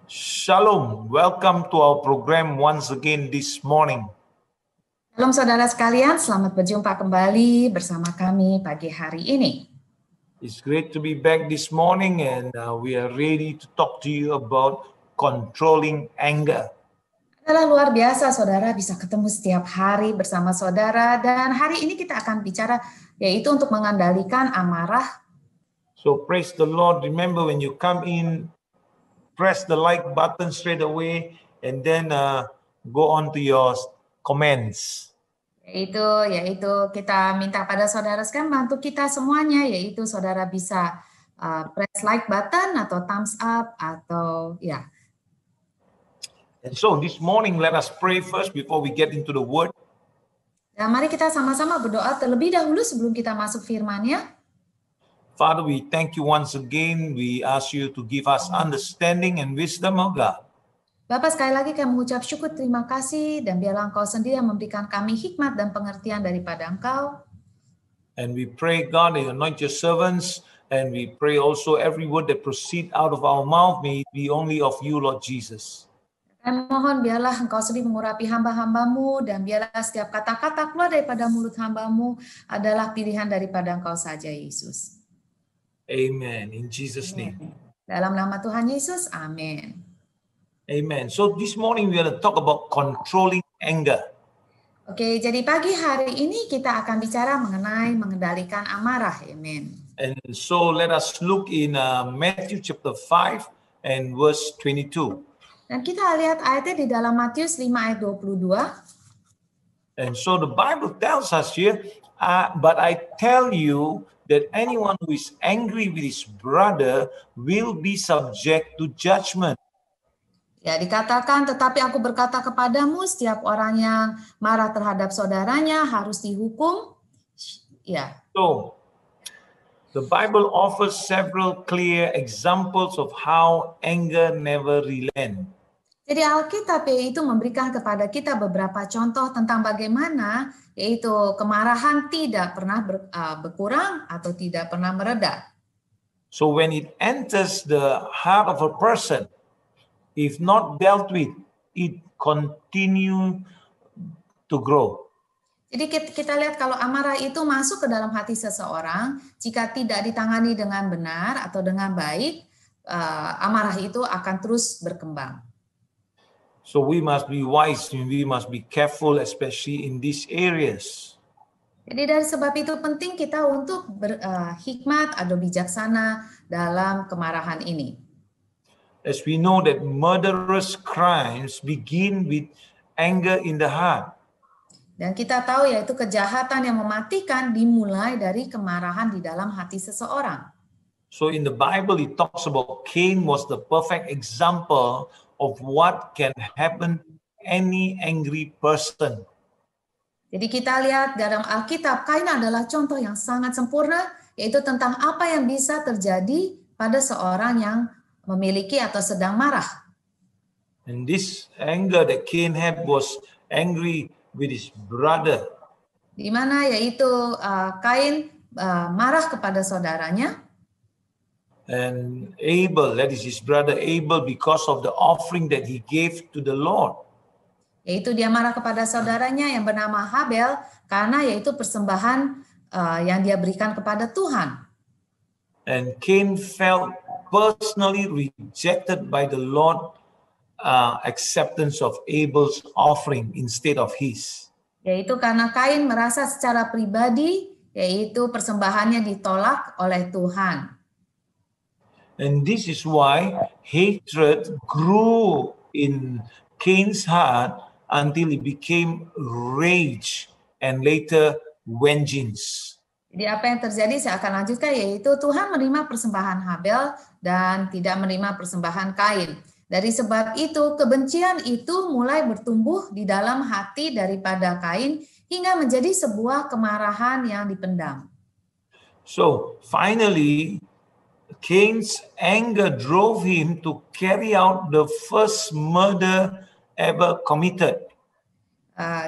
Shalom, welcome to our program once again this morning. Shalom saudara sekalian, selamat berjumpa kembali bersama kami pagi hari ini. It's great to be back this morning and we are ready to talk to you about controlling anger. Adalah luar biasa saudara bisa ketemu setiap hari bersama saudara dan hari ini kita akan bicara yaitu untuk mengendalikan amarah. So praise the Lord. Remember when you come in, press the like button straight away and then go on to your comments. Yaitu kita minta pada saudara sekalian bantu kita semuanya yaitu saudara bisa press like button atau thumbs up atau ya. And so this morning let us pray first before we get into the word. Dan mari kita sama-sama berdoa terlebih dahulu sebelum kita masuk firman-Nya. Father, we thank you once again. We ask you to give us understanding and wisdom, oh God. Bapak, sekali lagi kami mengucap syukur, terima kasih, dan biarlah Engkau sendiri yang memberikan kami hikmat dan pengertian daripada Engkau. And we pray, God, that you anoint your servants, and we pray also every word that proceed out of our mouth may it be only of you, Lord Jesus. Kami mohon biarlah Engkau sendiri mengurapi hamba-hambamu, dan biarlah setiap kata-kata keluar daripada mulut hambamu adalah pilihan daripada Engkau saja, Yesus. Amen. In Jesus' name. Dalam nama Tuhan Yesus, amin. Amen. So this morning we are going to talk about controlling anger. Oke, jadi pagi hari ini kita akan bicara mengenai mengendalikan amarah, amin. And so let us look in Matthew chapter 5 and verse 22. Dan kita lihat ayatnya di dalam Matius 5 ayat 22. And so the Bible tells us here, but I tell you that anyone who is angry with his brother will be subject to judgment. Ya, dikatakan, tetapi aku berkata kepadamu, setiap orang yang marah terhadap saudaranya harus dihukum. Ya. So, the Bible offers several clear examples of how anger never relents. Jadi Alkitab itu memberikan kepada kita beberapa contoh tentang bagaimana yaitu kemarahan tidak pernah berkurang atau tidak pernah mereda. So when it enters the heart of a person, if not dealt with, it continue to grow. Jadi kita lihat kalau amarah itu masuk ke dalam hati seseorang, jika tidak ditangani dengan benar atau dengan baik, amarah itu akan terus berkembang. So we must be wise and we must be careful, especially in these areas. Jadi dari sebab itu penting kita untuk berhikmat atau bijaksana dalam kemarahan ini. As we know that murderous crimes begin with anger in the heart. Dan kita tahu yaitu kejahatan yang mematikan dimulai dari kemarahan di dalam hati seseorang. So in the Bible it talks about Cain was the perfect example of what can happen to any angry person. Jadi kita lihat dalam Alkitab, Kain adalah contoh yang sangat sempurna, yaitu tentang apa yang bisa terjadi pada seorang yang memiliki atau sedang marah. And this anger that Cain had was angry with his brother. Di mana yaitu Kain marah kepada saudaranya. And Abel, that is his brother Abel, because of the offering that he gave to the Lord. Yaitu dia marah kepada saudaranya yang bernama Habel karena yaitu persembahan yang dia berikan kepada Tuhan. And Cain felt personally rejected by the Lord acceptance of Abel's offering instead of his. Yaitu karena Kain merasa secara pribadi yaitu persembahannya ditolak oleh Tuhan. And this is why hatred grew in Cain's heart until it became rage and later vengeance. Jadi apa yang terjadi saya akan lanjutkan yaitu Tuhan menerima persembahan Habel dan tidak menerima persembahan Kain. Dari sebab itu kebencian itu mulai bertumbuh di dalam hati daripada Kain hingga menjadi sebuah kemarahan yang dipendam. So finally Cain's anger drove him to carry out the first murder ever committed.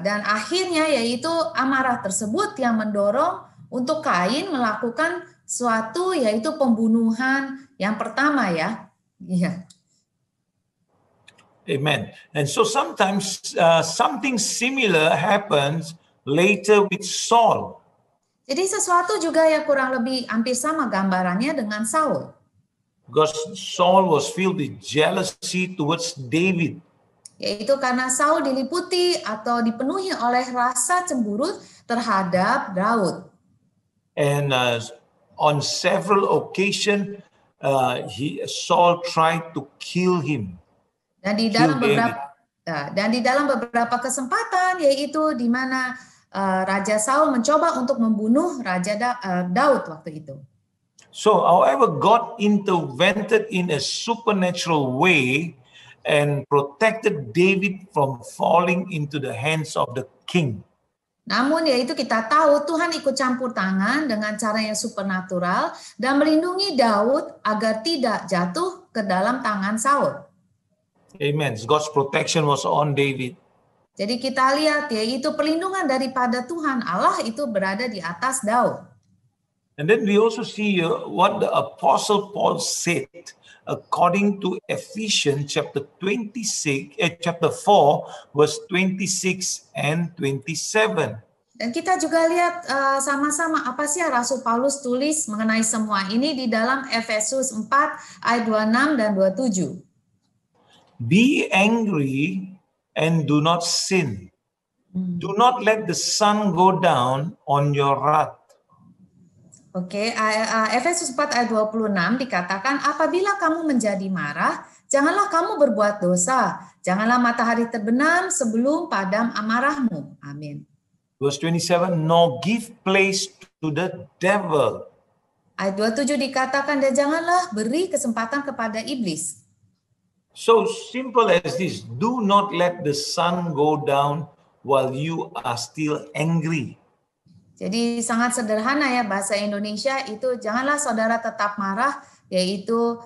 Dan akhirnya yaitu amarah tersebut yang mendorong untuk Kain melakukan suatu yaitu pembunuhan yang pertama ya. Iya. Amen. And so sometimes something similar happens later with Saul. Jadi sesuatu juga yang kurang lebih hampir sama gambarannya dengan Saul. Because Saul was filled with jealousy towards David. Yaitu karena Saul diliputi atau dipenuhi oleh rasa cemburu terhadap Daud. And on several occasions, Saul tried to kill him. Dan di dalam beberapa kesempatan, yaitu di mana Raja Saul mencoba untuk membunuh Raja Daud waktu itu. So, however, God intervened in a supernatural way and protected David from falling into the hands of the king. Namun yaitu kita tahu Tuhan ikut campur tangan dengan cara yang supernatural dan melindungi Daud agar tidak jatuh ke dalam tangan Saul. Amen. God's protection was on David. Jadi kita lihat yaitu perlindungan daripada Tuhan Allah itu berada di atas Daud. And then we also see what the Apostle Paul said according to Ephesians chapter 4 verse 26 and 27. Dan kita juga lihat sama-sama apa sih Rasul Paulus tulis mengenai semua ini di dalam Efesus 4 ayat 26 dan 27. Be angry and do not sin. Do not let the sun go down on your wrath. Oke, Efesus 4 ayat 26 dikatakan, apabila kamu menjadi marah, janganlah kamu berbuat dosa. Janganlah matahari terbenam sebelum padam amarahmu. Amin. Verse 27, nor give place to the devil. Ayat 27 dikatakan, dan janganlah beri kesempatan kepada iblis. So simple as this, do not let the sun go down while you are still angry. Jadi sangat sederhana ya bahasa Indonesia itu, janganlah saudara tetap marah, yaitu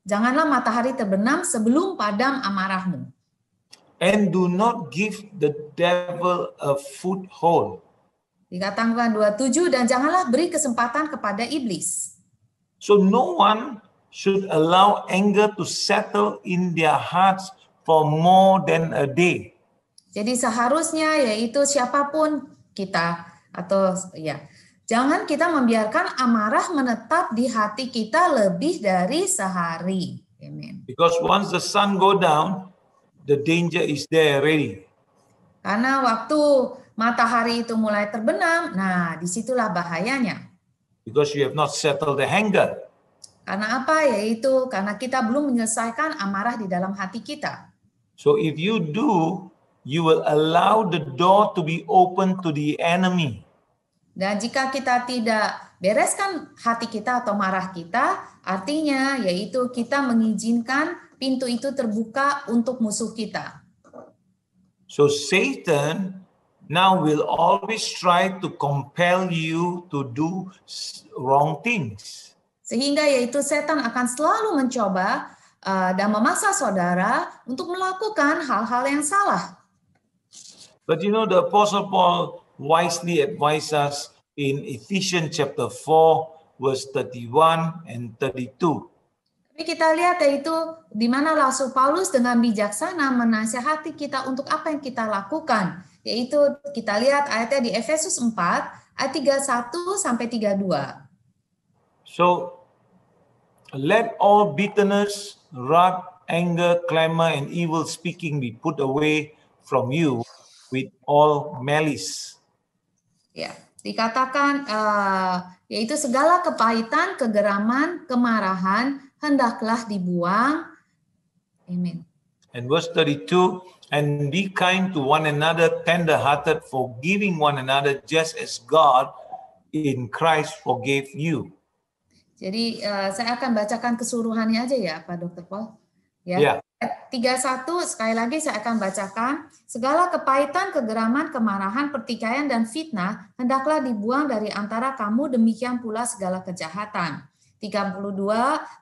janganlah matahari terbenam sebelum padam amarahmu. And do not give the devil a foothold. Dikatakan 27, dan janganlah beri kesempatan kepada iblis. So no one should allow anger to settle in their hearts for more than a day. Jadi seharusnya yaitu siapapun kita atau ya, jangan kita membiarkan amarah menetap di hati kita lebih dari sehari. Amen. Because once the sun go down, the danger is there already. Karena waktu matahari itu mulai terbenam, nah disitulah bahayanya. Because you have not settled the anger. Karena apa? Yaitu karena kita belum menyelesaikan amarah di dalam hati kita. So if you do, you will allow the door to be open to the enemy. Dan jika kita tidak bereskan hati kita atau marah kita, artinya yaitu kita mengizinkan pintu itu terbuka untuk musuh kita. So Satan now will always try to compel you to do wrong things. Sehingga yaitu setan akan selalu mencoba dan memaksa saudara untuk melakukan hal-hal yang salah. But you know, the Apostle Paul wisely advised us in Ephesians chapter 4, verse 31 and 32. Tapi kita lihat yaitu di mana Rasul Paulus dengan bijaksana menasihati kita untuk apa yang kita lakukan. Yaitu kita lihat ayatnya di Efesus 4, ayat 31 sampai 32. So, let all bitterness, wrath, anger, clamor, and evil speaking be put away from you with all malice. Ya, dikatakan yaitu segala kepahitan, kegeraman, kemarahan hendaklah dibuang. Amin. And verse 32, and be kind to one another, tender-hearted, forgiving one another, just as God in Christ forgave you. Jadi saya akan bacakan keseluruhannya aja ya Pak Dr. Paul. Ya. Yeah. 31 sekali lagi saya akan bacakan. Segala kepahitan, kegeraman, kemarahan, pertikaian dan fitnah hendaklah dibuang dari antara kamu, demikian pula segala kejahatan. 32,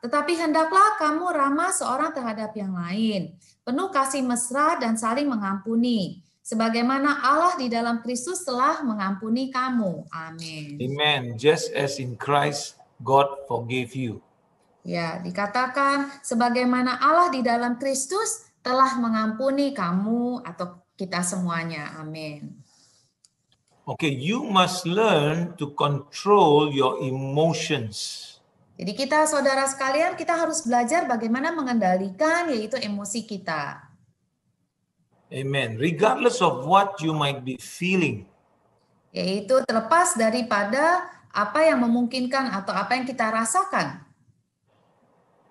tetapi hendaklah kamu ramah seorang terhadap yang lain, penuh kasih mesra dan saling mengampuni, sebagaimana Allah di dalam Kristus telah mengampuni kamu. Amin. Amen. Just as in Christ God forgave you. Ya, dikatakan sebagaimana Allah di dalam Kristus telah mengampuni kamu atau kita semuanya. Amin. Okay, you must learn to control your emotions. Jadi kita saudara sekalian, kita harus belajar bagaimana mengendalikan yaitu emosi kita. Amen. Regardless of what you might be feeling. Yaitu terlepas daripada apa yang memungkinkan atau apa yang kita rasakan.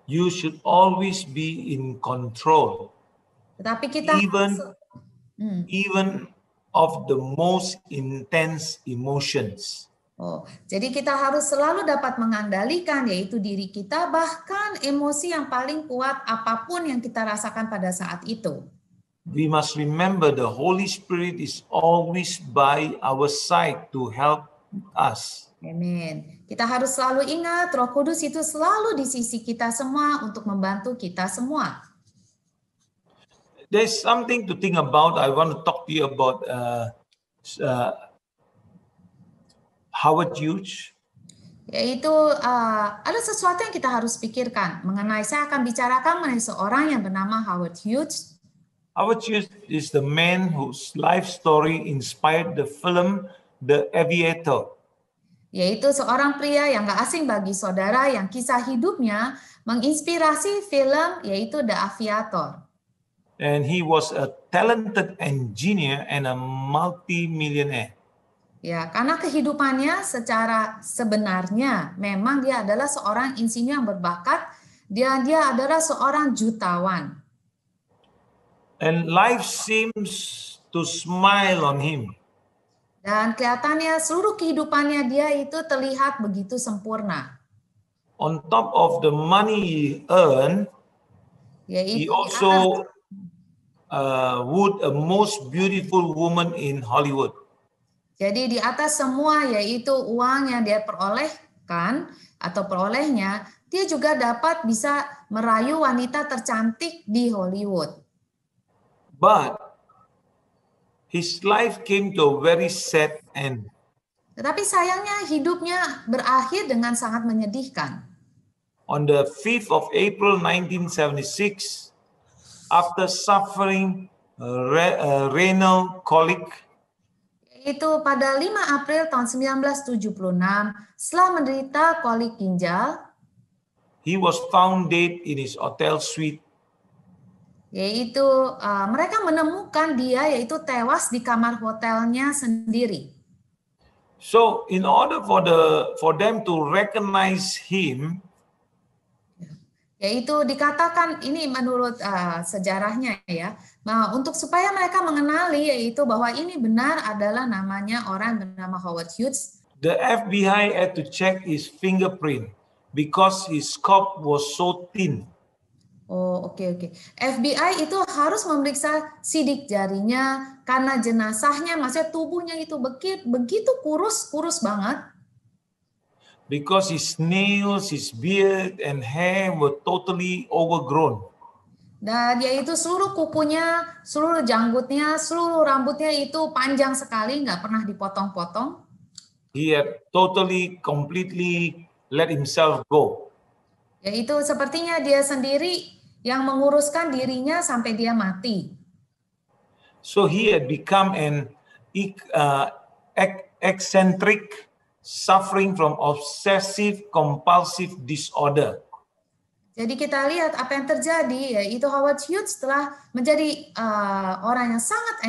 You should always be in control. Tetapi kita even of the most intense emotions. Jadi kita harus selalu dapat mengendalikan yaitu diri kita, bahkan emosi yang paling kuat apapun yang kita rasakan pada saat itu. We must remember the Holy Spirit is always by our side to help us. Amin. Kita harus selalu ingat Roh Kudus itu selalu di sisi kita semua untuk membantu kita semua. There's something to think about. I want to talk to you about Howard Hughes. Yaitu ada sesuatu yang kita harus pikirkan mengenai, saya akan bicarakan mengenai seorang yang bernama Howard Hughes. Howard Hughes is the man whose life story inspired the film The Aviator. Yaitu seorang pria yang gak asing bagi saudara yang kisah hidupnya menginspirasi film yaitu The Aviator. And he was a talented engineer and a multi-millionaire. Ya, karena kehidupannya secara sebenarnya memang dia adalah seorang insinyur yang berbakat, dia adalah seorang jutawan. And life seems to smile on him. Dan kelihatannya seluruh kehidupannya dia itu terlihat begitu sempurna. On top of the money he earned, he also would a most beautiful woman in Hollywood. Jadi di atas semua yaitu uang yang dia perolehkan atau perolehnya, dia juga dapat bisa merayu wanita tercantik di Hollywood. But his life came to a very sad end. Tetapi sayangnya hidupnya berakhir dengan sangat menyedihkan. On the 5th of April 1976, after suffering renal colic, Itu pada 5 April tahun 1976, setelah menderita kolik ginjal, he was found dead in his hotel suite. Yaitu mereka menemukan dia yaitu tewas di kamar hotelnya sendiri. So in order for them to recognize him, yaitu dikatakan ini menurut sejarahnya ya, untuk supaya mereka mengenali yaitu bahwa ini benar adalah namanya orang bernama Howard Hughes. The FBI had to check his fingerprint because his scalp was so thin. Oke. FBI itu harus memeriksa sidik jarinya karena jenazahnya, maksudnya tubuhnya itu begitu kurus banget. Because his nails, his beard, and hair were totally overgrown. Dan yaitu seluruh kukunya, seluruh janggutnya, seluruh rambutnya itu panjang sekali, nggak pernah dipotong-potong. He had completely let himself go. Yaitu sepertinya dia sendiri yang menguruskan dirinya sampai dia mati. So he had become an eccentric, suffering from obsessive compulsive disorder. Jadi kita lihat apa yang terjadi, yaitu Howard Hughes telah menjadi orang yang sangat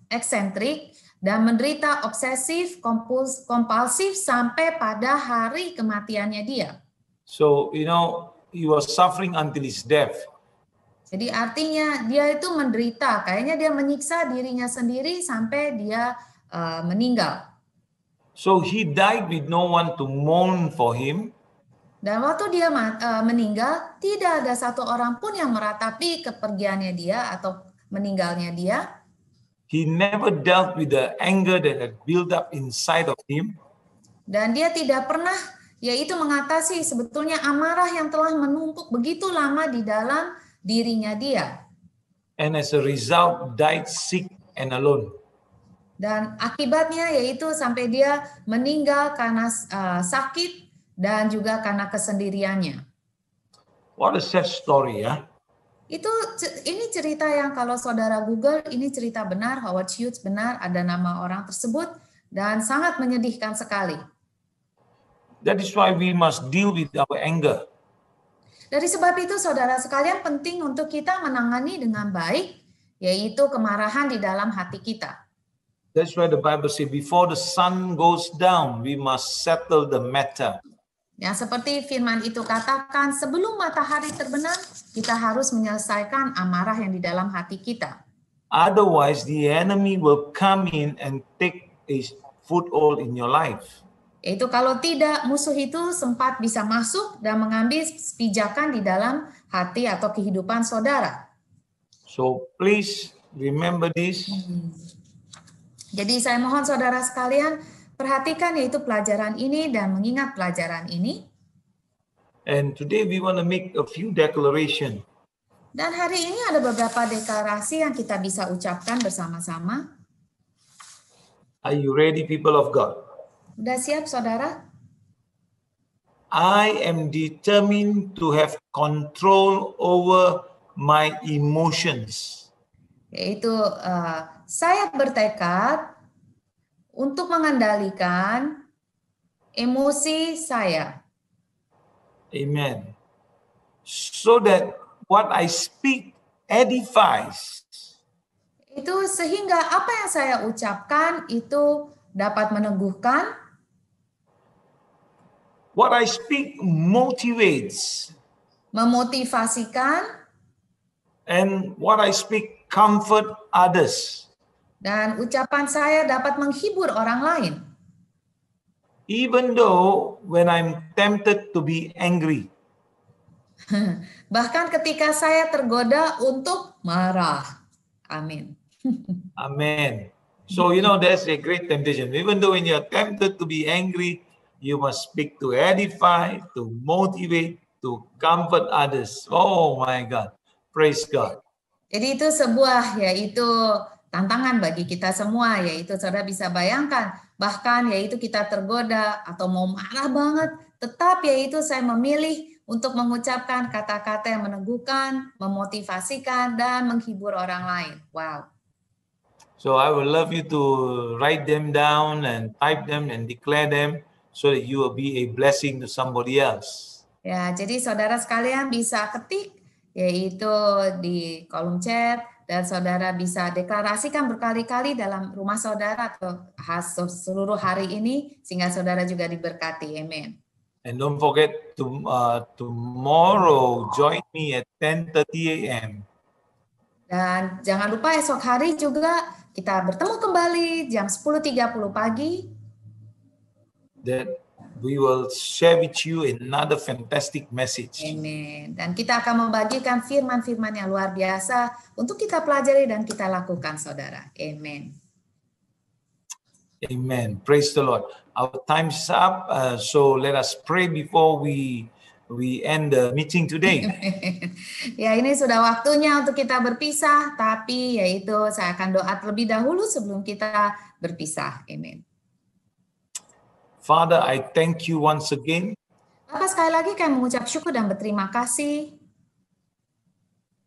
eksentrik dan menderita obsesif kompulsif sampai pada hari kematiannya dia. So, he was suffering until his death. Jadi artinya dia itu menderita, kayaknya dia menyiksa dirinya sendiri sampai dia meninggal. So he died with no one to mourn for him. Dan waktu dia meninggal, tidak ada satu orang pun yang meratapi kepergiannya dia atau meninggalnya dia. He never dealt with the anger that had built up inside of him. Dan dia tidak pernah yaitu mengatasi sebetulnya amarah yang telah menumpuk begitu lama di dalam dirinya dia. And as a result, died sick and alone. Dan akibatnya yaitu sampai dia meninggal karena sakit dan juga karena kesendiriannya. What a sad story, ya. Ini cerita yang kalau saudara Google, ini cerita benar, Howard Hughes benar, ada nama orang tersebut, dan sangat menyedihkan sekali. That is why we must deal with our anger. Dari sebab itu, saudara sekalian, penting untuk kita menangani dengan baik, yaitu kemarahan di dalam hati kita. That's why the Bible says, before the sun goes down, we must settle the matter. Ya, seperti firman itu katakan, sebelum matahari terbenam, kita harus menyelesaikan amarah yang di dalam hati kita. Otherwise, the enemy will come in and take a foothold in your life. Yaitu kalau tidak, musuh itu sempat bisa masuk dan mengambil pijakan di dalam hati atau kehidupan saudara. So please remember this. Jadi saya mohon saudara sekalian, perhatikan yaitu pelajaran ini dan mengingat pelajaran ini. And today we want to make a few declarations. Dan hari ini ada beberapa deklarasi yang kita bisa ucapkan bersama-sama. Are you ready, people of God? Udah siap, saudara? I am determined to have control over my emotions. Yaitu saya bertekad untuk mengendalikan emosi saya. Amen. So that what I speak edifies. Itu sehingga apa yang saya ucapkan itu dapat meneguhkan. What I speak motivates. Memotivasikan. And what I speak comfort others. Dan ucapan saya dapat menghibur orang lain. Even though when I'm tempted to be angry. Bahkan ketika saya tergoda untuk marah. Amin. Amen. So, there's a great temptation. Even though when you're tempted to be angry, you must speak to edify, to motivate, to comfort others. Oh my God. Praise God. Jadi itu sebuah yaitu tantangan bagi kita semua, yaitu saudara bisa bayangkan, bahkan yaitu kita tergoda atau mau marah banget, tetap yaitu saya memilih untuk mengucapkan kata-kata yang meneguhkan, memotivasikan, dan menghibur orang lain. Wow. So I would love you to write them down and type them and declare them so that you will be a blessing to somebody else. Ya, jadi saudara sekalian bisa ketik yaitu di kolom chat dan saudara bisa deklarasikan berkali-kali dalam rumah saudara atau seluruh hari ini sehingga saudara juga diberkati. Amen. And don't forget to tomorrow join me at 10:30 a.m. Dan jangan lupa esok hari juga kita bertemu kembali jam 10.30 pagi. That we will share with you another fantastic message. Amen. Dan kita akan membagikan firman-firman yang luar biasa untuk kita pelajari dan kita lakukan, saudara. Amen. Amen. Praise the Lord. Our time's up, so let us pray before we end the meeting today. Ya, ini sudah waktunya untuk kita berpisah, tapi yaitu saya akan doa terlebih dahulu sebelum kita berpisah. Amen. Father, I thank you once again. Bapak, sekali lagi kami mengucap syukur dan berterima kasih.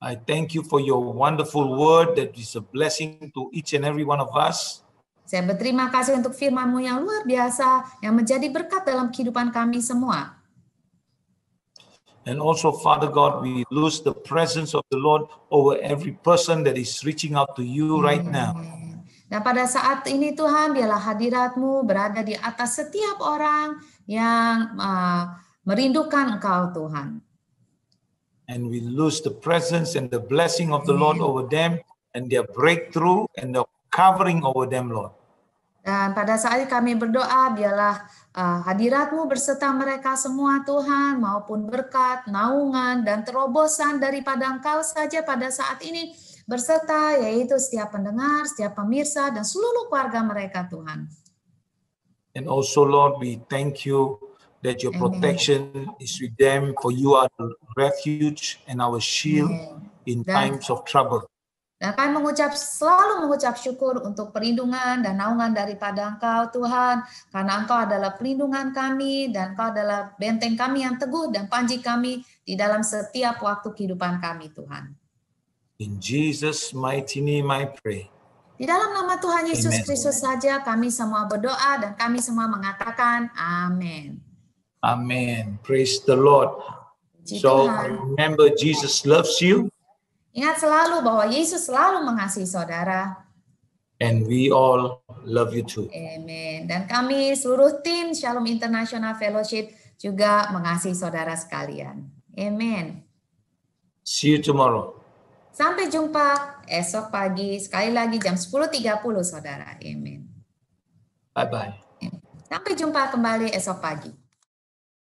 I thank you for your wonderful word that is a blessing to each and every one of us. Saya berterima kasih untuk firman-Mu yang luar biasa yang menjadi berkat dalam kehidupan kami semua. And also, Father God, we lose the presence of the Lord over every person that is reaching out to you right now. Dan pada saat ini Tuhan, biarlah hadirat-Mu berada di atas setiap orang yang merindukan Engkau, Tuhan. And we lose the presence and the blessing of the Lord over them and their breakthrough and the covering over them, Lord. Dan pada saat kami berdoa, biarlah hadirat-Mu berserta mereka semua, Tuhan, maupun berkat, naungan, dan terobosan daripada Engkau saja pada saat ini, berserta yaitu setiap pendengar, setiap pemirsa, dan seluruh keluarga mereka, Tuhan. And also, Lord, we thank you that your protection is with them, for you are the refuge and our shield in times of trouble. Dan kami selalu mengucap syukur untuk perlindungan dan naungan daripada Engkau, Tuhan. Karena Engkau adalah perlindungan kami, dan Engkau adalah benteng kami yang teguh dan panji kami di dalam setiap waktu kehidupan kami, Tuhan. In Jesus' mighty name I pray. Di dalam nama Tuhan Yesus Amen. Kristus saja kami semua berdoa dan kami semua mengatakan amin. Amen. Praise the Lord. Puji So Tuhan. remember, Jesus loves you. Ingat selalu bahwa Yesus selalu mengasihi saudara. And we all love you too. Amin. Dan kami seluruh tim Shalom International Fellowship juga mengasihi saudara sekalian. Amin. See you tomorrow. Sampai jumpa esok pagi, sekali lagi jam 10.30 saudara. Amin. Bye-bye. Sampai jumpa kembali esok pagi.